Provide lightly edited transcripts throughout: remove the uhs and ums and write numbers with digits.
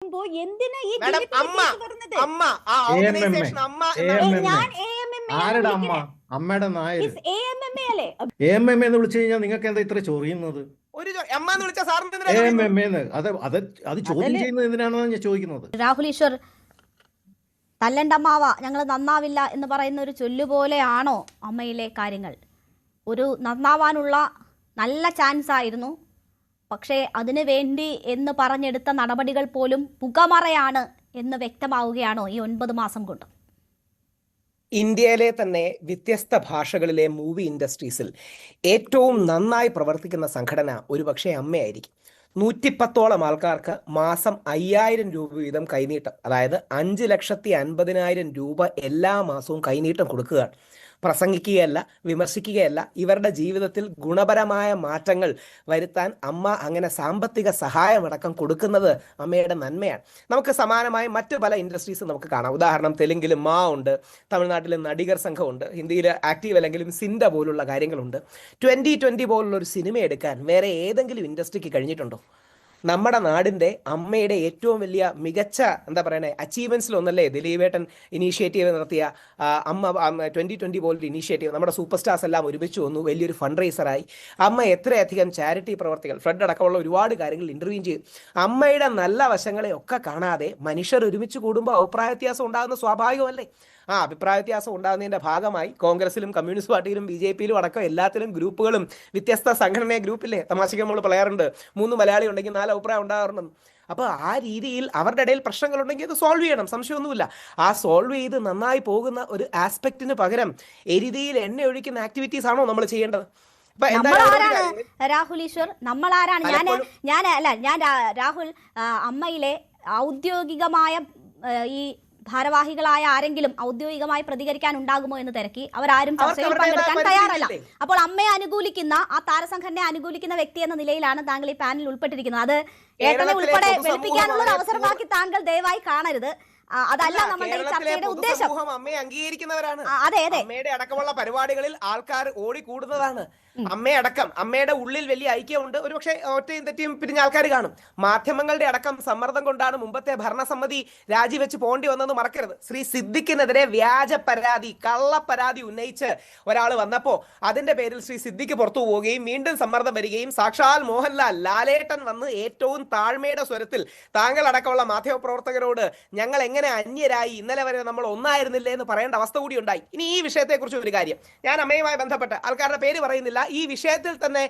എന്തിനാ ഈ ആരുടെ അമ്മ? അമ്മയുടെ നായർ AMMA എന്ന് വിളിച്ചു കഴിഞ്ഞാൽ നിങ്ങൾക്ക് എന്താ ഇത്ര ചൊറിയുന്നത്? അത് ചോദ്യം ചെയ്യുന്നത് എന്തിനാണെന്ന് ഞാൻ ചോദിക്കുന്നത്. രാഹുൽ ഈശ്വർ, തല്ലണ്ടമ്മാവ ഞങ്ങൾ നന്നാവില്ല എന്ന് പറയുന്ന ഒരു ചൊല്ലുപോലെയാണോ അമ്മയിലെ കാര്യങ്ങൾ? ഒരു നന്നാവാനുള്ള നല്ല ചാൻസ് ആയിരുന്നു, പക്ഷേ അതിനു വേണ്ടി എന്ന് പറഞ്ഞെടുത്ത നടപടികൾ പോലും പുകമറയാണ് എന്ന് വ്യക്തമാവുകയാണോ ഈ 9 മാസം കൊണ്ട്? ഇന്ത്യയിലെ തന്നെ വ്യത്യസ്ത ഭാഷകളിലെ മൂവി ഇൻഡസ്ട്രീസിൽ ഏറ്റവും നന്നായി പ്രവർത്തിക്കുന്ന സംഘടന ഒരുപക്ഷെ അമ്മയായിരിക്കും. 110ഓളം ആൾക്കാർക്ക് മാസം 5000 രൂപ വീതം കൈനീട്ടം, അതായത് 5,50,000 രൂപ എല്ലാ മാസവും കൈനീട്ടം കൊടുക്കുകയാണ്. പ്രസംഗിക്കുകയല്ല, വിമർശിക്കുകയല്ല, ഇവരുടെ ജീവിതത്തിൽ ഗുണപരമായ മാറ്റങ്ങൾ വരുത്താൻ അമ്മ അങ്ങനെ സാമ്പത്തിക സഹായമടക്കം കൊടുക്കുന്നത് അമ്മയുടെ നന്മയാണ്. നമുക്ക് സമാനമായി മറ്റ് പല ഇൻഡസ്ട്രീസും നമുക്ക് കാണാം. ഉദാഹരണം തെലുങ്കിൽ മാ ഉണ്ട്, തമിഴ്നാട്ടിൽ നടികർ സംഘമുണ്ട്, ഹിന്ദിയിൽ ആക്റ്റീവ് അല്ലെങ്കിലും സിൻഡ പോലുള്ള കാര്യങ്ങളുണ്ട്. 2020 പോലുള്ള ഒരു സിനിമ എടുക്കാൻ വേറെ ഏതെങ്കിലും ഇൻഡസ്ട്രിക്ക് കഴിഞ്ഞിട്ടുണ്ടോ? നമ്മുടെ നാടിൻ്റെ അമ്മയുടെ ഏറ്റവും വലിയ മികച്ച അച്ചീവ്മെൻറ്റ്സിൽ ഒന്നല്ലേ ദിലീപേട്ടൻ ഇനീഷ്യേറ്റീവ് നടത്തിയ അമ്മ 2020 പോലൊരു ഇനീഷ്യേറ്റീവ്. നമ്മുടെ സൂപ്പർ സ്റ്റാർസ് എല്ലാം ഒരുമിച്ച് വന്നു, വലിയൊരു ഫണ്ട് റൈസറായി. അമ്മ എത്രയധികം ചാരിറ്റി പ്രവർത്തികൾ, ഫ്ലഡ് അടക്കമുള്ള ഒരുപാട് കാര്യങ്ങൾ ഇൻ്റർവ്യൂ ചെയ്തു. അമ്മയുടെ നല്ല വശങ്ങളെയൊക്കെ കാണാതെ മനുഷ്യർ ഒരുമിച്ച് കൂടുമ്പോൾ അഭിപ്രായ വ്യത്യാസം ഉണ്ടാകുന്ന സ്വാഭാവികമല്ലേ? അഭിപ്രായ വ്യത്യാസം ഉണ്ടാകുന്നതിൻ്റെ ഭാഗമായി കോൺഗ്രസിലും കമ്മ്യൂണിസ്റ്റ് പാർട്ടിയിലും BJPയിലും അടക്കം എല്ലാത്തിലും ഗ്രൂപ്പുകളും വ്യത്യസ്ത സംഘടനയെ ഗ്രൂപ്പില്ലേ തമാശയ്ക്ക് നമ്മൾ പറയാറുണ്ട്, 3 മലയാളി ഉണ്ടെങ്കിൽ 4 അഭിപ്രായം ഉണ്ടാകാറുണ്ടെന്ന്. അപ്പോൾ ആ രീതിയിൽ അവരുടെ ഇടയിൽ പ്രശ്നങ്ങളുണ്ടെങ്കിൽ അത് സോൾവ് ചെയ്യണം, സംശയമൊന്നുമില്ല. ആ സോൾവ് ചെയ്ത് നന്നായി പോകുന്ന ഒരു ആസ്പെക്റ്റിന് പകരം എരുതിയിൽ എണ്ണ ഒഴിക്കുന്ന ആക്ടിവിറ്റീസ് ആണോ നമ്മൾ ചെയ്യേണ്ടത്? രാഹുൽ ഈശ്വർ, നമ്മൾ ആരാണ്? ഞാൻ രാഹുൽ അമ്മയിലെ ഔദ്യോഗികമായ ഈ ഭാരവാഹികളായ ആരെങ്കിലും ഔദ്യോഗികമായി പ്രതികരിക്കാൻ ഉണ്ടാകുമോ എന്ന് തിരക്കി. അവരാരും ചർച്ചയിൽ പങ്കെടുക്കാൻ തയ്യാറല്ല. അപ്പോൾ അമ്മയെ അനുകൂലിക്കുന്ന, ആ താരസംഘടനയെ അനുകൂലിക്കുന്ന വ്യക്തി എന്ന നിലയിലാണ് താങ്കൾ ഈ പാനലിൽ ഉൾപ്പെട്ടിരിക്കുന്നത്. അത് ഏട്ടനെ ഉൾപ്പെടെ വെളുപ്പിക്കാനുള്ള ഒരു അവസരമാക്കി താങ്കൾ ദയവായി കാണരുത്. അതല്ല നമ്മുടെ ഈ ചർച്ചയുടെ ഉദ്ദേശം. അമ്മയെ അംഗീകരിക്കുന്നവരാണ്. അമ്മയുടെ അടക്കമുള്ള പരിപാടികളിൽ ആൾക്കാർ ഓടിക്കൂടുന്നതാണ്. അമ്മയടക്കം അമ്മയുടെ ഉള്ളിൽ വലിയ ഐക്യമുണ്ട്. ഒരുപക്ഷെ ഒറ്റയും തെറ്റിയും പിരിഞ്ഞ ആൾക്കാർ കാണും. മാധ്യമങ്ങളുടെ അടക്കം സമ്മർദ്ദം കൊണ്ടാണ് മുമ്പത്തെ ഭരണസമിതി രാജിവെച്ച് പോണ്ടി വന്നത് മറക്കരുത്. ശ്രീ സിദ്ദിഖിനെതിരെ വ്യാജ പരാതി, കള്ളപ്പരാതി ഉന്നയിച്ച് ഒരാൾ വന്നപ്പോൾ അതിന്റെ പേരിൽ ശ്രീ സിദ്ദിഖ് പുറത്തു പോവുകയും വീണ്ടും സമ്മർദ്ദം വരികയും സാക്ഷാൽ മോഹൻലാൽ ലാലേട്ടൻ വന്ന് ഏറ്റവും താഴ്മയുടെ സ്വരത്തിൽ താങ്കൾ അടക്കമുള്ള മാധ്യമപ്രവർത്തകരോട് ഞങ്ങൾ എങ്ങനെ അന്യരായി, ഇന്നലെ വരെ നമ്മൾ ഒന്നായിരുന്നില്ലേ എന്ന് പറയേണ്ട അവസ്ഥ കൂടി ഉണ്ടായി. ഇനി ഈ വിഷയത്തെക്കുറിച്ച് ഒരു കാര്യം, ഞാൻ അമ്മയുമായി ബന്ധപ്പെട്ട് ആൾക്കാരുടെ പേര് പറയുന്നില്ല, ഈ വിഷയത്തിൽ തന്നെ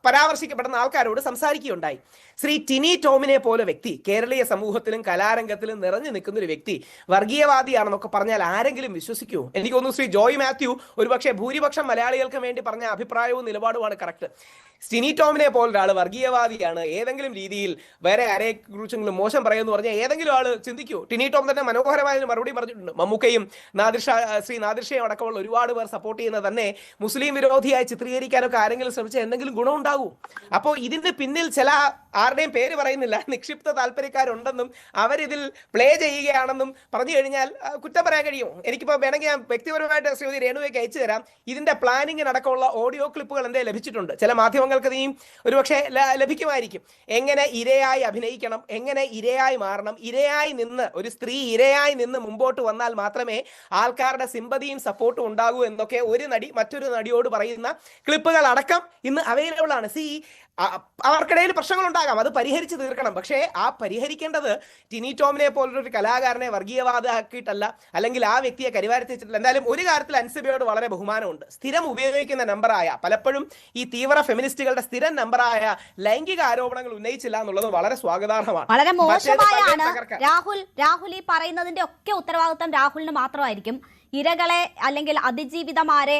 പരാമർശിക്കപ്പെടുന്ന ആൾക്കാരോട് സംസാരിക്കുകയുണ്ടായി. ശ്രീ ടിനി ടോമിനെ പോലെ വ്യക്തി കേരളീയ സമൂഹത്തിലും കലാരംഗത്തിലും നിറഞ്ഞു നിൽക്കുന്ന ഒരു വ്യക്തി വർഗീയവാദിയാണെന്നൊക്കെ പറഞ്ഞാൽ ആരെങ്കിലും വിശ്വസിക്കുമോ? എനിക്ക് തോന്നുന്നു ശ്രീ ജോയ് മാത്യു ഒരുപക്ഷെ ഭൂരിപക്ഷം മലയാളികൾക്ക് വേണ്ടി പറഞ്ഞ അഭിപ്രായവും നിലപാടുമാണ് കറക്റ്റ്. ടിനി ടോമിനെ പോലൊരാൾ വർഗീയവാദിയാണ്, ഏതെങ്കിലും രീതിയിൽ വേറെ ആരെക്കുറിച്ചെങ്കിലും മോശം പറയുമെന്ന് പറഞ്ഞാൽ ഏതെങ്കിലും ആൾ ചിന്തിക്കുമോ? ടിനി ടോം തന്നെ മനോഹരമായ മറുപടി പറഞ്ഞിട്ടുണ്ട്. മമ്മൂക്കയും ശ്രീ നാദിർഷയും അടക്കമുള്ള ഒരുപാട് പേർ സപ്പോർട്ട് ചെയ്യുന്ന തന്നെ മുസ്ലിം വിരോധിയായി ചിത്രീകരിക്കാനൊക്കെ ആരെങ്കിലും ശ്രമിച്ചാൽ എന്തെങ്കിലും ഗുണം ഉണ്ടാകും? അപ്പോൾ ഇതിന്റെ പിന്നിൽ ചില ആരുടെയും പേര് പറയുന്നില്ല, നിക്ഷിപ്ത താല്പര്യക്കാരുണ്ടെന്നും അവരിതിൽ പ്ലേ ചെയ്യുകയാണെന്നും പറഞ്ഞു കഴിഞ്ഞാൽ കുറ്റം പറയാൻ കഴിയുമോ? എനിക്കിപ്പോൾ വേണമെങ്കിൽ ഞാൻ വ്യക്തിപരമായിട്ട് ശ്രീമതി രേണുവയ്ക്ക് അയച്ചു തരാം. ഇതിന്റെ പ്ലാനിങ്ങിനടക്കമുള്ള ഓഡിയോ ക്ലിപ്പുകൾ എൻ്റെ ലഭിച്ചിട്ടുണ്ട്. ചില മാധ്യമങ്ങൾക്ക് നീ ഒരുപക്ഷെ ലഭിക്കുമായിരിക്കും. എങ്ങനെ ഇരയായി അഭിനയിക്കണം, എങ്ങനെ ഇരയായി മാറണം, ഇരയായി നിന്ന് ഒരു സ്ത്രീ ഇരയായി നിന്ന് മുമ്പോട്ട് വന്നാൽ മാത്രമേ ആൾക്കാരുടെ സിമ്പതിയും സപ്പോർട്ടും ഉണ്ടാകൂ എന്നൊക്കെ ഒരു നടി മറ്റൊരു നടിയോട് പറയുന്ന ക്ലിപ്പുകൾ അടക്കം ഇന്ന് അവൈലബിൾ ആണ്. അവർക്കിടയിൽ പ്രശ്നങ്ങൾ ഉണ്ടാകാം, അത് പരിഹരിച്ച് തീർക്കണം. പക്ഷേ ആ പരിഹരിക്കേണ്ടത് ടിനി ടോമിനെ പോലൊരു കലാകാരനെ വർഗീയവാദിയാക്കിയിട്ടല്ല, അല്ലെങ്കിൽ ആ വ്യക്തിയെ കരിവാരത്തിച്ചിട്ടില്ല. എന്തായാലും ഒരു കാര്യത്തിൽ അൻസിബയോട് വളരെ ബഹുമാനമുണ്ട്. സ്ഥിരം ഉപയോഗിക്കുന്ന നമ്പറായ, പലപ്പോഴും ഈ തീവ്ര ഫെമിനിസ്റ്റുകളുടെ സ്ഥിരം നമ്പറായ ലൈംഗിക ആരോപണങ്ങൾ ഉന്നയിച്ചില്ല എന്നുള്ളത് വളരെ സ്വാഗതാർഹമാണ്. വളരെ മോശമായാണ് രാഹുൽ ഈ പറയുന്നതിന്റെ ഒക്കെ ഉത്തരവാദിത്വം രാഹുലിന് മാത്രമായിരിക്കും. ഇരകളെ അല്ലെങ്കിൽ അതിജീവിതമാരെ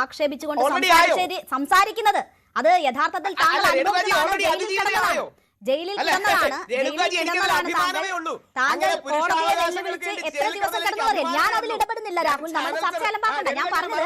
ആക്ഷേപിച്ചുകൊണ്ട് സംസാരിക്കുന്നത് അത് യഥാർത്ഥത്തിൽ താങ്കൾ ജയിലിൽ കിടന്നതാണ്. താങ്കൾ കോടതിയെ വെല്ലുവിളിച്ച് എത്ര ദിവസം കിടന്നവരെ ഞാൻ അതിൽ ഇടപെടുന്നില്ല. രാഹുൽ, നമ്മൾ ചർച്ച അലമ്പാക്കണ്ട. ഞാൻ പറഞ്ഞത്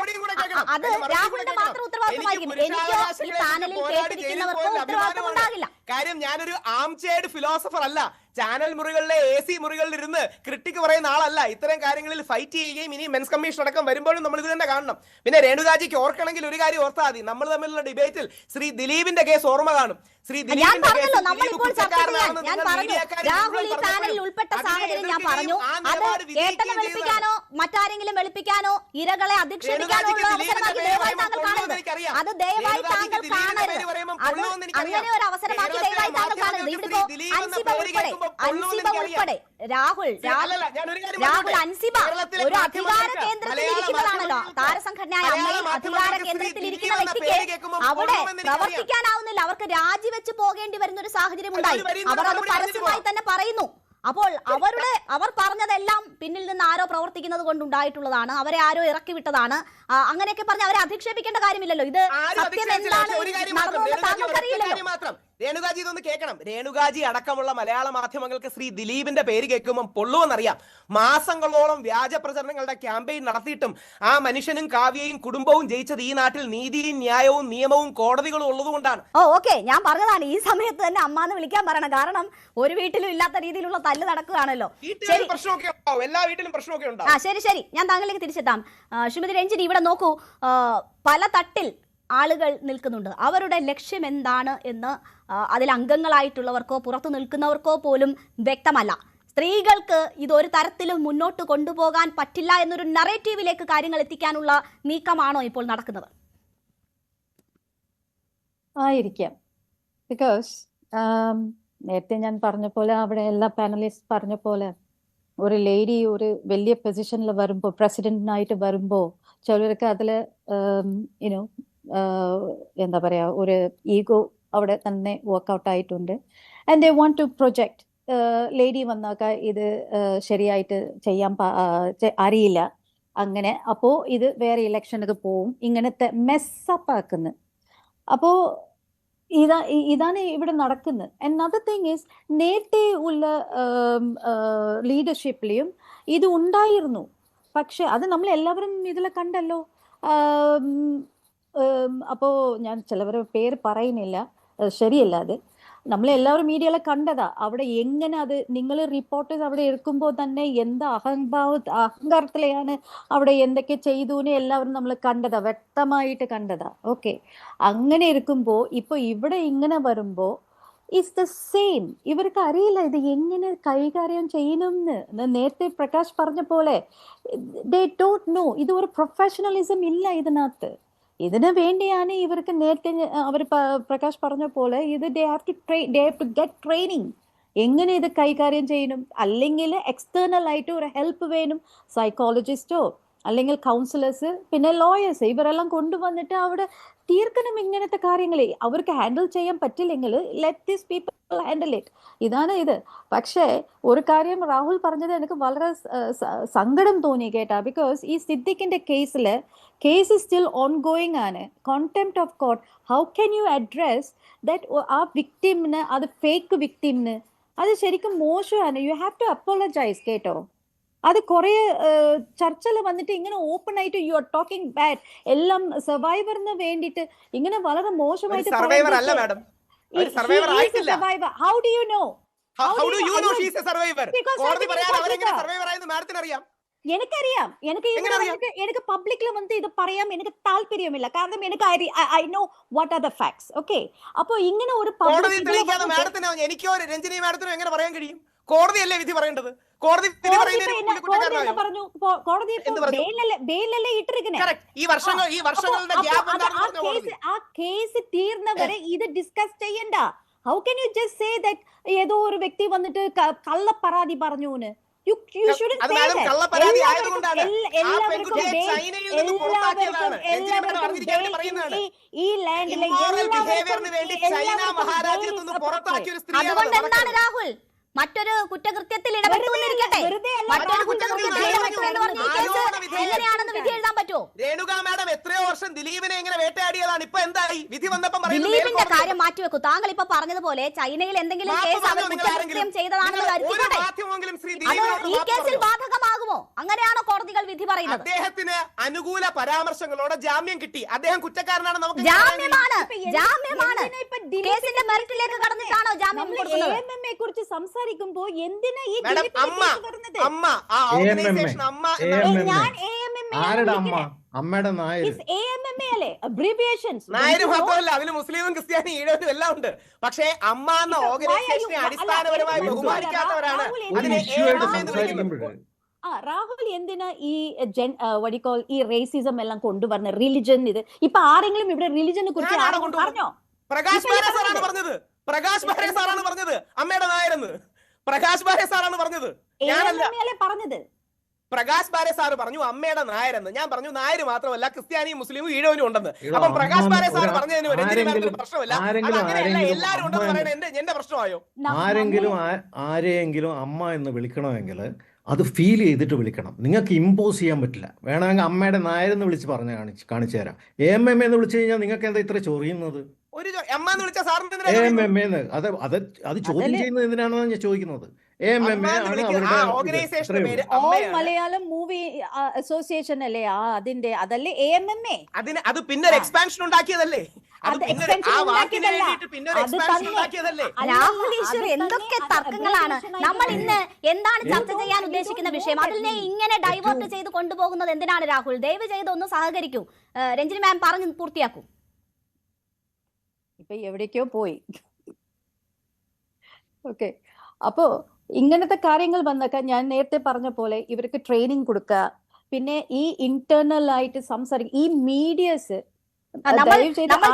അത് രാഹുലിന്റെ മാത്രം ഉത്തരവാദിത്തമായിരിക്കും. എനിക്കോ ഈ പാനലിൽ കേട്ടിരിക്കുന്നവർക്കോ ഉത്തരവാദിത്തം ഉണ്ടാകില്ല. കാര്യം ഞാനൊരു ആംചെയർഡ് ഫിലോസഫർ അല്ല. ചാനൽ മുറികളിലെ AC മുറികളിൽ ഇരുന്ന് ക്രിട്ടിക്ക് പറയുന്ന ആളല്ല. ഇത്തരം കാര്യങ്ങളിൽ ഫൈറ്റ് ചെയ്യുകയും ഇനി മെൻസ് കമ്മീഷൻ അടക്കം വരുമ്പോഴും നമ്മൾ ഇത് തന്നെ കാണണം. പിന്നെ രേണുകാജിക്ക് ഓർക്കണമെങ്കിൽ ഒരു കാര്യം ഓർത്താൽ മതി, നമ്മൾ തമ്മിലുള്ള ഡിബേറ്റിൽ ശ്രീ ദിലീപിന്റെ കേസ് ഓർമ്മ കാണും. ശ്രീ ദിലീപിന്റെ കേസ് നമ്മളിപ്പോൾ ചർച്ച ചെയ്യാൻ ഞാൻ പറഞ്ഞു രാഹുൽ ഈ പാനലിൽ ഉൾപ്പെട്ട സാഹചര്യം ഞാൻ പറഞ്ഞു. അത് ഏട്ടനെ വെളുപ്പിക്കാനോ മറ്റാരെങ്കിലും വെളുപ്പിക്കാനോ ഇരകളെ അധിക്ഷേപിക്കാനോ ഉള്ള അവസരമാക്കി ദയവായി താങ്കൾ കാണരുത്. അത് ദയവായി താങ്കൾ കാണരുത്. അത് അങ്ങനെ ഒരു അവസരമാക്കി ദയവായി താങ്കൾ കാണരുത്. ഇവിടെ അൻസിബ ഉൾപ്പെടെ രാഹുൽ അൻസിബ ഒരു അധികാര കേന്ദ്രത്തിൽ ഇരിക്കുന്നതാണല്ലോ. താരസംഘടനയായ അമ്മയിൽ അധികാര കേന്ദ്രത്തിൽ ഇരിക്കുന്ന വ്യക്തിക്ക് അവിടെ പ്രവർത്തിക്കാനാവുന്നില്ല. അവർക്ക് രാജിവെച്ച് പോകേണ്ടി വരുന്ന ഒരു സാഹചര്യം ഉണ്ടായി. അവർ അത് പരസ്യമായി തന്നെ പറയുന്നു. അപ്പോൾ അവർ പറഞ്ഞതെല്ലാം പിന്നിൽ നിന്ന് ആരോ പ്രവർത്തിക്കുന്നത് കൊണ്ടുണ്ടായിട്ടുള്ളതാണ്, അവരെ ആരോ ഇറക്കി വിട്ടതാണ്, അങ്ങനെയൊക്കെ പറഞ്ഞ് അവരെ അധിക്ഷേപിക്കേണ്ട കാര്യമില്ലല്ലോ. ഇത് സത്യം എന്താണ് നടന്നതെന്ന് താങ്കൾക്കറിയില്ലല്ലോ. രേണുകാജി ഇതൊന്ന് കേൾക്കണം. രേണുകാജി അടക്കമുള്ള മലയാള മാധ്യമങ്ങൾക്ക് ശ്രീ ദിലീപിന്റെ പേര് കേൾക്കുമ്പോൾ പൊള്ളുവെന്നറിയാം. മാസങ്ങളോളം വ്യാജ പ്രചരണങ്ങളുടെ ക്യാമ്പയിൻ നടത്തിയിട്ടും ആ മനുഷ്യനും കാവ്യയും കുടുംബവും ജയിച്ചത് ഈ നാട്ടിൽ നീതിയും ന്യായവും നിയമവും കോടതികളും ഉള്ളതുകൊണ്ടാണ്. ഓക്കെ, ഞാൻ പറഞ്ഞതാണ് ഈ സമയത്ത് തന്നെ അമ്മാന്ന് വിളിക്കാൻ പറയണം. കാരണം ഒരു വീട്ടിലും ഇല്ലാത്ത രീതിയിലുള്ള തല്ല് നടക്കുകയാണല്ലോ. പ്രശ്നമൊക്കെ ഉണ്ടാവും, എല്ലാ വീട്ടിലും പ്രശ്നമൊക്കെ ഉണ്ടാവും. ശരി, ഞാൻ താങ്കളിലേക്ക് തിരിച്ചെത്താം. ശ്രീമതി രഞ്ജിനി, ഇവിടെ നോക്കൂ, പല തട്ടിൽ ആളുകൾ നിൽക്കുന്നുണ്ട്. അവരുടെ ലക്ഷ്യം എന്താണ് എന്ന് അതിൽ അംഗങ്ങളായിട്ടുള്ളവർക്കോ പുറത്തു നിൽക്കുന്നവർക്കോ പോലും വ്യക്തമല്ല. സ്ത്രീകൾക്ക് ഇതൊരു തരത്തിലും മുന്നോട്ട് കൊണ്ടുപോകാൻ പറ്റില്ല എന്നൊരു നറേറ്റീവിലേക്ക് കാര്യങ്ങൾ എത്തിക്കാനുള്ള നീക്കമാണോ ഇപ്പോൾ നടക്കുന്നത്? ആയിരിക്കാം. ബിക്കോസ് നേരത്തെ ഞാൻ പറഞ്ഞ പോലെ, അവിടെ എല്ലാ പാനലിസ്റ്റ് പറഞ്ഞ പോലെ, ഒരു ലേഡി ഒരു വലിയ പൊസിഷനിൽ വരുമ്പോൾ, പ്രസിഡന്റിനായിട്ട് വരുമ്പോൾ ചിലർക്ക് അതിൽ യുനോ എന്താ പറയാ, ഒരു ഈഗോ അവിടെ തന്നെ വർക്ക്ഔട്ട് ആയിട്ടുണ്ട്. And they want to project lady വന്നാക്ക ഇത് ശരിയായിട്ട് ചെയ്യാൻ അറിയില്ല അങ്ങനെ, അപ്പോൾ ഇത് വേറെ ഇലക്ഷനൊക്കെ പോവും, ഇങ്ങനത്തെ മെസ്സപ്പ് ആക്കുന്നു. അപ്പോൾ ഇതാണ് ഇവിടെ നടക്കുന്നത്. അനദർ തിങ് ഈസ്, നേരത്തെ ഉള്ള ലീഡർഷിപ്പിലെയും ഇത് ഉണ്ടായിരുന്നു. പക്ഷെ അത് നമ്മൾ എല്ലാവരും ഇതിൽ കണ്ടല്ലോ. അപ്പോൾ ഞാൻ ചിലവരുടെ പേര് പറയുന്നില്ല, ശരിയല്ല. അത് നമ്മളെല്ലാവരും മീഡിയയിലെ കണ്ടതാ. അവിടെ എങ്ങനെ അത് നിങ്ങൾ റിപ്പോർട്ടേഴ്സ് അവിടെ എടുക്കുമ്പോൾ തന്നെ എന്ത് അഹങ്കാരത്തിലെയാണ് അവിടെ എന്തൊക്കെ ചെയ്തുവിനെ എല്ലാവരും നമ്മൾ കണ്ടതാ, വ്യക്തമായിട്ട് കണ്ടതാ. ഓക്കെ, അങ്ങനെ ഇരിക്കുമ്പോൾ ഇപ്പോൾ ഇവിടെ ഇങ്ങനെ വരുമ്പോൾ ഇറ്റ്സ് ദ സെയിം. ഇവർക്ക് അറിയില്ല ഇത് എങ്ങനെ കൈകാര്യം ചെയ്യണമെന്ന്. നേരത്തെ പ്രകാശ് പറഞ്ഞ പോലെ ദേ ഡോണ്ട് നോ. ഇത് ഒരു പ്രൊഫഷണലിസം ഇല്ല ഇതിനകത്ത്. ഇതിനു വേണ്ടിയാണ് ഇവർക്ക് നേരത്തെ അവർ പ്രകാശ് പറഞ്ഞ പോലെ ഇത് they have to get training, എങ്ങനെ ഇത് കൈകാര്യം ചെയ്യണം. അല്ലെങ്കിൽ എക്സ്റ്റേണൽ ആയിട്ട് ഒരു ഹെൽപ്പ് വേണം, സൈക്കോളജിസ്റ്റോ അല്ലെങ്കിൽ കൗൺസിലേഴ്സ്, പിന്നെ ലോയേഴ്സ്, ഇവരെല്ലാം കൊണ്ടുവന്നിട്ട് അവിടെ തീർക്കണം ഇങ്ങനത്തെ കാര്യങ്ങൾ. അവർക്ക് ഹാൻഡിൽ ചെയ്യാൻ പറ്റില്ലെങ്കിൽ let these people handle it. ഇതാണ് ഇത്. പക്ഷേ ഒരു കാര്യം രാഹുൽ പറഞ്ഞത് എനിക്ക് വളരെ സങ്കടം തോന്നി കേട്ടാ. ബിക്കോസ് ഈ സിദ്ദിഖിന്റെ കേസ് സ്റ്റിൽ ഓൺഗോയിങ് ആണ്, contempt of court. How can you address that ആ വിക്ടിമിന്, അത് ഫേക്ക് വിക്ടിമിന്, അത് ശരിക്കും മോശമാണ്. യു ഹാവ് ടു അപ്പോളജൈസ് കേട്ടോ. അത് കുറെ ചർച്ചയിൽ വന്നിട്ട് ഇങ്ങനെ ഓപ്പൺ ആയിട്ട് യു ആർ ടോക്കിംഗ് ബാഡ്, എല്ലാം സർവൈവറിന് വേണ്ടിയിട്ട് ഇങ്ങനെ വളരെ മോശമായിട്ട്. How do you know? എനിക്കറിയാം. എനിക്ക് പബ്ലിക്കിൽ വന്ന് ഇത് പറയാൻ എനിക്ക് താല്പര്യമില്ല. കാരണം എനിക്ക് I know what are the facts. Okay, അപ്പൊ ഇങ്ങനെ ഒരു എനിക്കോ രഞ്ജിനി മാഡത്തിനോ എങ്ങനെ പറയാൻ കഴിയും? കോടതിയല്ലേ വിധി പറയേണ്ടത്. കോടതി പറഞ്ഞു, കോടതി ബെയിലല്ലേ ഇട്ടിരിക്കുന്നേ. ആ കേസ് തീർന്നവരെ ഇത് ഡിസ്കസ് ചെയ്യണ്ട. How can you just say that ഏതോ ഒരു വ്യക്തി വന്നിട്ട് കള്ളപ്പരാതി പറഞ്ഞൂന്ന്? ഈ ലാൻഡിലെ അതുകൊണ്ടെന്താണ് രാഹുൽ മറ്റൊരു കുറ്റകൃത്യത്തിൽ ഇടപെട്ടിരിക്കട്ടെ? എങ്ങനെയാണെന്ന് വിധി എഴുതാൻ പറ്റുമോ? രേണുക മാഡം എത്രയോ വർഷം ദിലീപിനെ ഇങ്ങനെ വേട്ടയാടിയതാണ്. ഇപ്പൊ എന്തായി? വിധി വന്നപ്പോൾ ദിലീപിന്റെ കാര്യം മാറ്റിവെക്കൂ. താങ്കൾ ഇപ്പൊ പറഞ്ഞതുപോലെ ചൈനയിൽ എന്തെങ്കിലും കേസ് അവർ കുറ്റകൃത്യം ചെയ്തതാണെന്ന് കരുതിക്കോട്ടെ, ഈ കേസിൽ ബാധകമാകുമോ? അങ്ങനെയാണോ കോടതികൾ വിധി പറയുന്നത്? അദ്ദേഹത്തിന് അനുകൂല പരാമർശങ്ങളോടെ ജാമ്യം കിട്ടി. അദ്ദേഹം കുറ്റക്കാരനാണ്. നമുക്ക് ജാമ്യമാണ് കേസിന്റെ മെറിറ്റിലേക്ക് കടന്നിട്ടാണോ ജാമ്യം കൊടുക്കുന്നത്? AMM കുറിച്ച് സംസാരിക്കുമ്പോ എന്തിനാ ഈ അമ്മ ഞാൻ AMM ആരുടെ അമ്മ? അമ്മയുടെ നായര്. AMMA അല്ലേ അബ്രീവിയേഷൻസ്? നായര് മാത്രമല്ല, അതിൽ മുസ്ലിമും ക്രിസ്ത്യാനി ഈഴവനും എല്ലാം ഉണ്ട്. പക്ഷേ അമ്മ എന്ന ഓർഗനൈസേഷനെ അടിസ്ഥാനപരമായി ബഹുമാനിക്കാത്തവരാണ് അതിനെ AMMA എന്ന് വിളിക്കുന്നത്. രാഹുൽ എന്തിനാ ഈ വടിക്കോൾ ഈ റേസിസം എല്ലാം കൊണ്ടുവരുന്ന റിലിജൻ? ഇത് ഇപ്പൊ ആരെങ്കിലും ഇവിടെ റിലിജനെ കുറിച്ച് പറഞ്ഞോ? പ്രകാശ് ബാരെ സാറാണ് പറഞ്ഞത്. പ്രകാശ് ബാരെ സാറാണ് പറഞ്ഞത് അമ്മയുടെ നായരെന്ന്. പ്രകാശ് ബാരെ സാറാണ് പറഞ്ഞത്, ഞാനല്ല പറഞ്ഞത്. പ്രകാശ് ബാരെ സാറ് പറഞ്ഞു അമ്മയുടെ നായരെന്ന്. ഞാൻ പറഞ്ഞു നായര് മാത്രമല്ല ക്രിസ്ത്യാനിയും മുസ്ലിമും ഈഴവനും ഉണ്ടെന്ന്. അപ്പം പ്രകാശ് ബാരെ സാർ പറഞ്ഞതിന് പ്രശ്നമില്ല. അങ്ങനെയല്ല, എല്ലാരും ഉണ്ടെന്ന് പറയുന്നത് എന്റെ പ്രശ്നമായോ? ആരെയെങ്കിലും അമ്മ എന്ന് വിളിക്കണമെങ്കിൽ അത് ഫീൽ ചെയ്തിട്ട് വിളിക്കണം. നിങ്ങൾക്ക് ഇമ്പോസ് ചെയ്യാൻ പറ്റില്ല. വേണമെങ്കിൽ അമ്മയുടെ നായരെന്ന് വിളിച്ച് കാണിച്ചു തരാം. AMMA എന്ന് വിളിച്ചു കഴിഞ്ഞാൽ നിങ്ങൾക്ക് എന്താ ഇത്ര ചൊറിയുന്നത്? ഒരു അമ്മ എന്ന് വിളിച്ച സാറിന് AMMA അത് ചോദ്യം ചെയ്യുന്നത് എന്തിനാണെന്ന് ഞാൻ ചോദിക്കുന്നത്. AMMA മലയാളം മൂവി അസോസിയേഷൻ അല്ലേ അതിന്റെ? അതല്ലേ AMMA? അത് പിന്നെ എക്സ്പാൻഷൻ ഉണ്ടാക്കിയതല്ലേ? രാഹുൽ ഈശ്വർ, എന്തൊക്കെ തർക്കങ്ങളാണ് നമ്മൾ ഇന്ന് എന്താണ് ചർച്ച ചെയ്യാൻ ഉദ്ദേശിക്കുന്ന വിഷയം? അതിനെ ഇങ്ങനെ ഡൈവേർട്ട് ചെയ്ത് കൊണ്ടുപോകുന്നത് എന്തിനാണ് രാഹുൽ? ദയവ് ചെയ്ത് ഒന്ന് സഹകരിക്കൂ. രഞ്ജിനി മാം പറഞ്ഞു പൂർത്തിയാക്കൂ. ഇപ്പൊ എവിടേക്കോ പോയി. ഓക്കെ, അപ്പോ ഇങ്ങനത്തെ കാര്യങ്ങൾ വന്നൊക്കെ ഞാൻ നേരത്തെ പറഞ്ഞ പോലെ ഇവർക്ക് ട്രെയിനിങ് കൊടുക്കുക, പിന്നെ ഈ ഇന്റേണൽ ആയിട്ട് സംസാരിക്കുക. ഈ മീഡിയസ് നമ്മൾ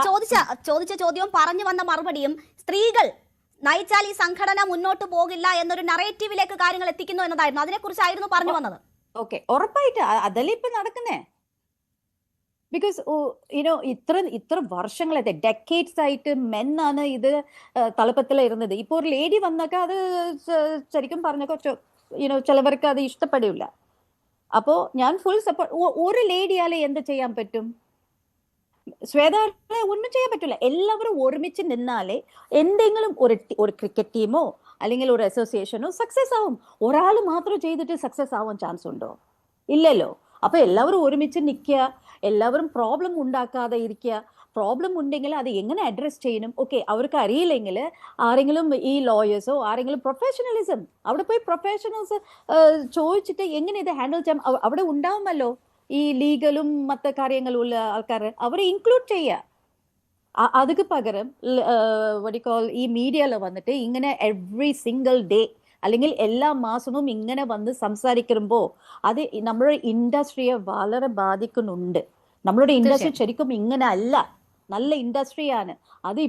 ചോദിച്ച ചോദ്യവും പറഞ്ഞു വന്ന മറുപടിയും സ്ത്രീകൾ നയിച്ചാൽ ഈ സംഘടന മുന്നോട്ട് പോകില്ല എന്നൊരു നറേറ്റീവിലേക്ക് കാര്യങ്ങൾ എത്തിക്കുന്നു എന്നതായിരുന്നു. അതിനെക്കുറിച്ചായിരുന്നു പറഞ്ഞു വന്നത്. ഓക്കെ, ഉറപ്പായിട്ട് അതല്ലേ ഇപ്പൊ നടക്കുന്നേ. ബിക്കോസ് ഇത്ര വർഷങ്ങളായിട്ട് ഡെക്കേഡ്സ് ആയിട്ട് മെന്നാണ് ഇത് തലപ്പത്തിലിരുന്നത്. ഇപ്പോൾ ഒരു ലേഡി വന്നൊക്കെ അത് ശരിക്കും പറഞ്ഞൊക്കെ ചിലവർക്ക് അത് ഇഷ്ടപ്പെടില്ല. അപ്പോൾ ഞാൻ ഫുൾ സപ്പോർട്ട്. ഒരു ലേഡിയാലെ എന്ത് ചെയ്യാൻ പറ്റും? ശ്വേത ഒന്നും ചെയ്യാൻ പറ്റില്ല. എല്ലാവരും ഒരുമിച്ച് നിന്നാലേ എന്തെങ്കിലും ഒരു ക്രിക്കറ്റ് ടീമോ അല്ലെങ്കിൽ ഒരു അസോസിയേഷനോ സക്സസ് ആവും. ഒരാൾ മാത്രം ചെയ്തിട്ട് സക്സസ് ആവാൻ ചാൻസ് ഉണ്ടോ? ഇല്ലല്ലോ. അപ്പൊ എല്ലാവരും ഒരുമിച്ച് നിൽക്കുക, എല്ലാവരും പ്രോബ്ലം ഉണ്ടാക്കാതെ ഇരിക്കുക. പ്രോബ്ലം ഉണ്ടെങ്കിൽ അത് എങ്ങനെ അഡ്രസ് ചെയ്യണം? ഓക്കെ, അവർക്ക് അറിയില്ലെങ്കിൽ ആരെങ്കിലും ഈ ലോയേഴ്സോ ആരെങ്കിലും പ്രൊഫഷണലിസം അവിടെ പോയി പ്രൊഫഷണൽസ് ചോദിച്ചിട്ട് എങ്ങനെ ഇത് ഹാൻഡിൽ ചെയ്യാം അവിടെ ഉണ്ടാവുമല്ലോ. ഈ ലീഗലും മറ്റു കാര്യങ്ങളും ഉള്ള ആൾക്കാർ അവരെ ഇൻക്ലൂഡ് ചെയ്യുക. അതിന് പകരം ഈ മീഡിയയിൽ വന്നിട്ട് ഇങ്ങനെ എവറി സിംഗിൾ ഡേ അല്ലെങ്കിൽ എല്ലാ മാസവും ഇങ്ങനെ വന്ന് സംസാരിക്കുമ്പോൾ അത് നമ്മുടെ ഇൻഡസ്ട്രിയെ വളരെ ബാധിക്കുന്നുണ്ട്. നമ്മളുടെ ഇൻഡസ്ട്രി ശരിക്കും ഇങ്ങനെ അല്ല, നല്ല ഇൻഡസ്ട്രിയാണ്. അത്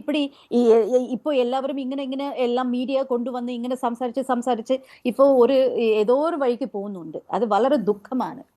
ഇപ്പോൾ എല്ലാവരും ഇങ്ങനെ എല്ലാം മീഡിയ കൊണ്ടുവന്ന് ഇങ്ങനെ സംസാരിച്ച് ഇപ്പോൾ ഏതോ ഒരു വഴിക്ക് പോകുന്നുണ്ട്. അത് വളരെ ദുഃഖമാണ്.